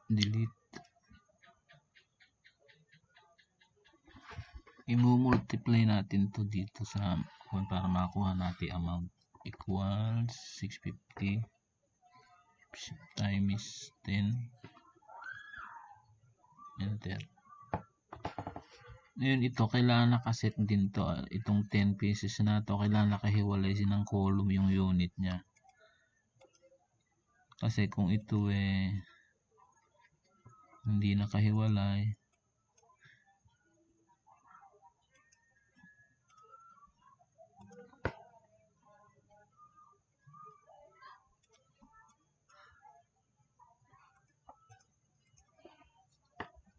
delete. I-multiply natin to dito sa para makakuha natin amount equals 650 times 10, enter. Ngayon ito kailangan nakaset din to, itong 10 pieces na to kailangan nakahiwalay ng column yung unit nya, kasi kung ito hindi nakahiwalay,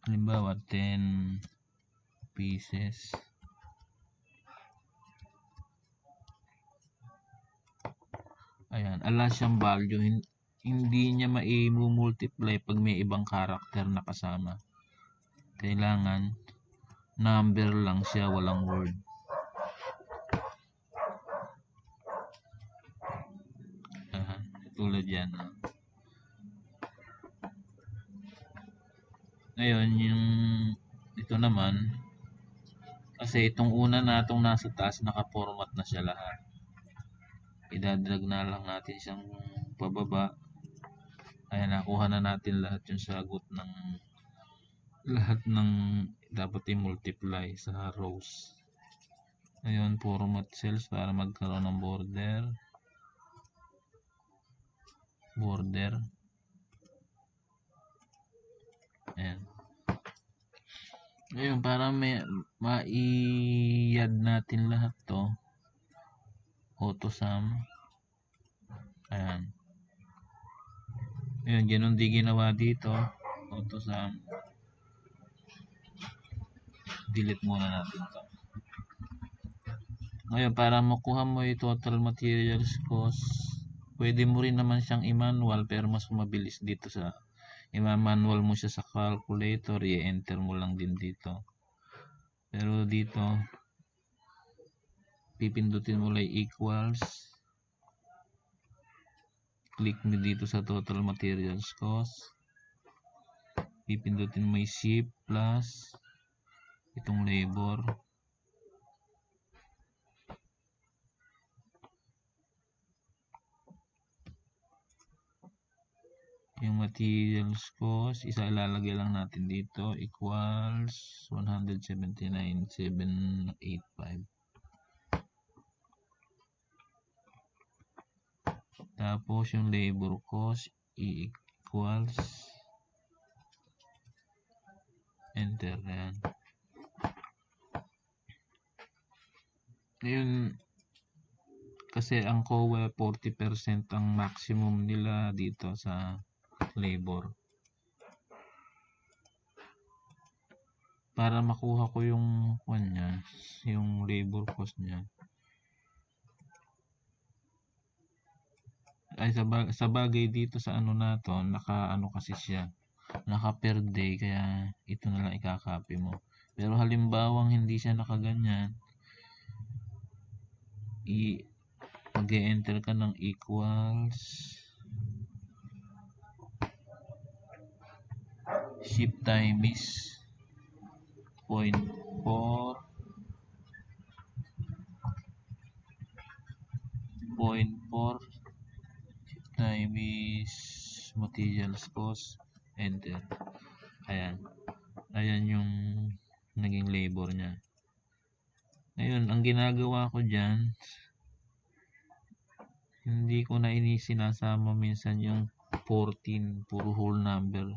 halimbawa 10 pieces, ayan, ala siyang value, hindi niya mai-multiply pag may ibang character na kasama, kailangan number lang siya, walang word. Tulad yan. Ngayon yung ito naman, kasi itong una natong nasa taas naka-format na siya lahat, idadrag na lang natin siyang pababa. Ayan, nakuha na natin lahat yung sagot ng lahat ng dapat i-multiply sa rows. Ngayon, format cells para magkaroon ng border. Ayan. Ngayon, para ma-i-add natin lahat to, auto sum. Ayan. Ngayon, ganun di ginawa dito, auto sum. Delete muna natin to. Ngayon, para makuha mo yung total materials cost, pwede mo rin naman siyang i-manual, pero mas mabilis dito sa i-manual mo siya sa calculator, i-enter mo lang din dito. Pero dito, pipindutin mo lang equals, click mo dito sa total materials cost, pipindutin mo yung shift plus itong labor, yung materials cost isa ilalagay lang natin dito equals 179,785. Tapos yung labor cost equals, enter. Ayan. Ngayon kasi ang COA 40% ang maximum nila dito sa labor. Para makuha ko yung niya, yung labor cost niya, ay sa bagay dito sa ano na to, naka ano kasi siya, naka per day, kaya ito na lang ikakopy mo. Pero halimbawang hindi siya nakaganyan, mag-enter ka ng equals shift times 0.4 times materials cost, enter. Ayan yung naging labor nya. Ngayon ang ginagawa ko dyan, hindi ko na sinasama minsan yung 14 puro whole number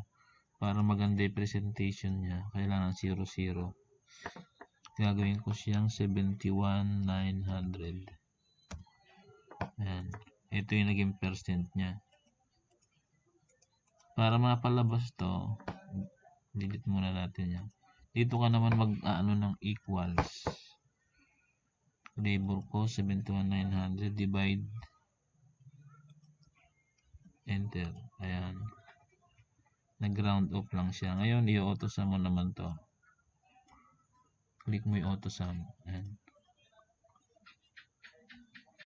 para maganda yung presentation nya, kailangan 00. Gagawin ko siyang 71,900. Ayan. Ito yung naging percent nya. Para mapalabas to, delete muna natin yan. Dito ka naman mag-ano ng equals. Labor cost 71,900 divide, enter. Ayan. Nag-round off lang siya. Ngayon, i-auto sum mo naman to. Click mo yung auto sum. Ayan.